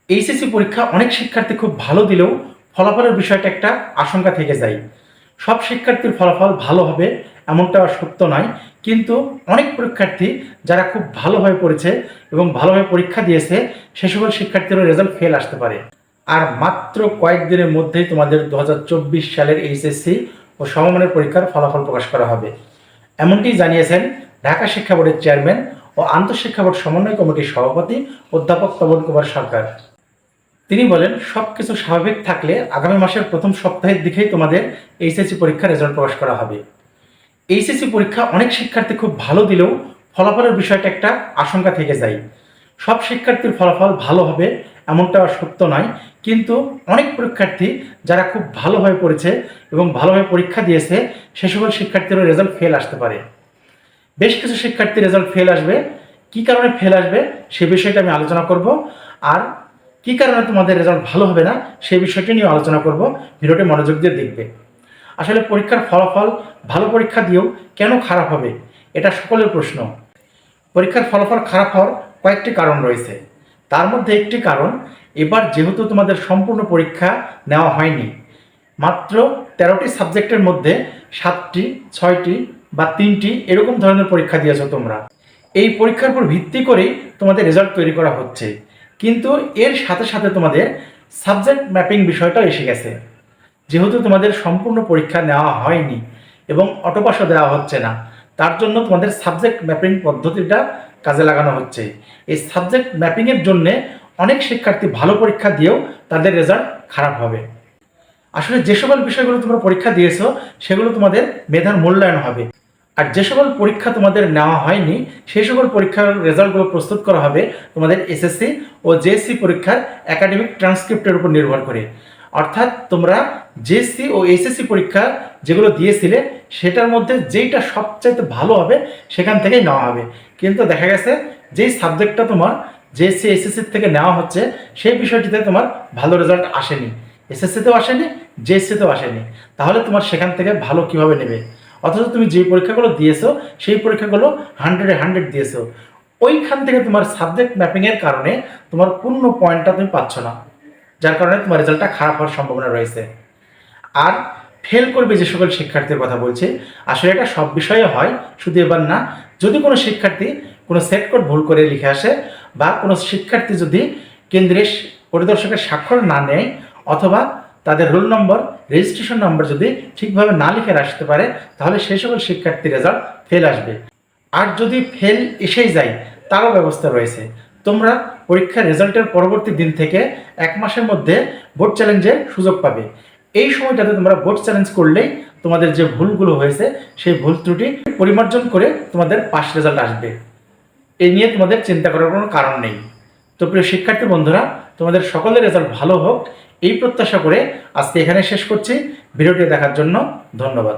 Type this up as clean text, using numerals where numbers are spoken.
HSC পরীক্ষা অনেক শিক্ষার্থী খুব ভালো দিলেও ফলাফলের বিষয়টা একটা আশঙ্কা থেকে যায়। সব শিক্ষার্থীর ফলাফল ভালো হবে এমনটা সত্য নয়, কিন্তু অনেক পরীক্ষার্থী যারা খুব ভালোভাবে পড়েছে এবং ভালোভাবে পরীক্ষা দিয়েছে সে সকল শিক্ষার্থীরও রেজাল্ট ফেল আসতে পারে। আর মাত্র কয়েকদিনের মধ্যেই তোমাদের 2024 সালের এইচএসসি ও সমমানের পরীক্ষার ফলাফল প্রকাশ করা হবে, এমনটি জানিয়েছেন ঢাকা শিক্ষা বোর্ডের চেয়ারম্যান ও আন্তঃশিক্ষা বোর্ড সমন্বয় কমিটির সভাপতি অধ্যাপক তপন কুমার সরকার। তিনি বলেন, সবকিছু স্বাভাবিক থাকলে আগামী মাসের প্রথম সপ্তাহের দিকেই তোমাদের এইচএসসি পরীক্ষার রেজাল্ট প্রকাশ করা হবে। এইচএসসি পরীক্ষা অনেক শিক্ষার্থী খুব ভালো দিলেও ফলাফলের বিষয়টা একটা আশঙ্কা থেকে যায়। সব শিক্ষার্থীর ফলাফল ভালো হবে এমনটা সত্য নয়, কিন্তু অনেক পরীক্ষার্থী যারা খুব ভালোভাবে পড়েছে এবং ভালোভাবে পরীক্ষা দিয়েছে সে সকল শিক্ষার্থীরও রেজাল্ট ফেল আসতে পারে। বেশ কিছু শিক্ষার্থীর রেজাল্ট ফেল আসবে। কী কারণে ফেল আসবে সে বিষয়টা আমি আলোচনা করব, আর কী কারণে তোমাদের রেজাল্ট ভালো হবে না সেই বিষয়টি নিয়ে আলোচনা করব। ভিডিওটি মনোযোগ দিয়ে দেখবে। আসলে পরীক্ষার ফলাফল ভালো পরীক্ষা দিয়েও কেন খারাপ হবে, এটা সকলের প্রশ্ন। পরীক্ষার ফলাফল খারাপ হওয়ার কয়েকটি কারণ রয়েছে। তার মধ্যে একটি কারণ, এবার যেহেতু তোমাদের সম্পূর্ণ পরীক্ষা নেওয়া হয়নি, মাত্র 13টি সাবজেক্টের মধ্যে 7টি, 6টি বা 3টি এরকম ধরনের পরীক্ষা দিয়েছো তোমরা। এই পরীক্ষার উপর ভিত্তি করেই তোমাদের রেজাল্ট তৈরি করা হচ্ছে, কিন্তু এর সাথে সাথে তোমাদের সাবজেক্ট ম্যাপিং বিষয়টাও এসে গেছে। যেহেতু তোমাদের সম্পূর্ণ পরীক্ষা নেওয়া হয়নি এবং অটোপাসও দেওয়া হচ্ছে না, তার জন্য তোমাদের সাবজেক্ট ম্যাপিং পদ্ধতিটা কাজে লাগানো হচ্ছে। এই সাবজেক্ট ম্যাপিংয়ের জন্যে অনেক শিক্ষার্থী ভালো পরীক্ষা দিয়েও তাদের রেজাল্ট খারাপ হবে। আসলে যে সকল বিষয়গুলো তোমরা পরীক্ষা দিয়েছো সেগুলো তোমাদের মেধার মূল্যায়ন হবে, আর যে সকল পরীক্ষা তোমাদের নেওয়া হয়নি সেই সকল পরীক্ষার রেজাল্টগুলো প্রস্তুত করা হবে তোমাদের এসএসসি ও জেএসসি পরীক্ষার একাডেমিক ট্রান্সক্রিপ্টের উপর নির্ভর করে। অর্থাৎ তোমরা জেএসসি ও এসএসসি পরীক্ষা যেগুলো দিয়েছিলে সেটার মধ্যে যেইটা সবচাইতে ভালো হবে সেখান থেকেই নেওয়া হবে। কিন্তু দেখা গেছে যেই সাবজেক্টটা তোমার জেএসসি এসএসসি থেকে নেওয়া হচ্ছে সেই বিষয়টিতে তোমার ভালো রেজাল্ট আসেনি, এসএসসিতেও আসেনি, জেএসসিতেও আসেনি, তাহলে তোমার সেখান থেকে ভালো কিভাবে নেবে? অথচ তুমি যে পরীক্ষাগুলো দিয়েছো সেই পরীক্ষাগুলো 100-এ 100 দিয়েছো, ওইখান থেকে তোমার সাবজেক্ট ম্যাপিংয়ের কারণে তোমার পূর্ণ পয়েন্টটা তুমি পাচ্ছ না, যার কারণে তোমার রেজাল্টটা খারাপ হওয়ার সম্ভাবনা রয়েছে। আর ফেল করবে যে সকল শিক্ষার্থীর কথা বলছি, আসলে এটা সব বিষয়ে হয়, শুধু এবার না। যদি কোনো শিক্ষার্থী কোনো সেট কোড ভুল করে লিখে আসে, বা কোনো শিক্ষার্থী যদি কেন্দ্রের পরিদর্শকের স্বাক্ষর না নেয়, অথবা তাদের রোল নম্বর, রেজিস্ট্রেশন নম্বর যদি ঠিকভাবে না লিখে আসতে পারে, তাহলে সেই সকল শিক্ষার্থীর রেজাল্ট ফেল আসবে। আর যদি ফেল এসেই যায় তারও ব্যবস্থা রয়েছে। তোমরা পরীক্ষার রেজাল্টের পরবর্তী দিন থেকে 1 মাসের মধ্যে বোর্ড চ্যালেঞ্জের সুযোগ পাবে। এই সময়টাতে তোমরা বোর্ড চ্যালেঞ্জ করলেই তোমাদের যে ভুলগুলো হয়েছে সেই ভুল ত্রুটি পরিমার্জন করে তোমাদের পাস রেজাল্ট আসবে। এই নিয়ে তোমাদের চিন্তা করার কোনো কারণ নেই। তো প্রিয় শিক্ষার্থী বন্ধুরা, তোমাদের সকলের রেজাল্ট ভালো হোক এই প্রত্যাশা করে আজকে এখানে শেষ করছি। ভিডিওটি দেখার জন্য ধন্যবাদ।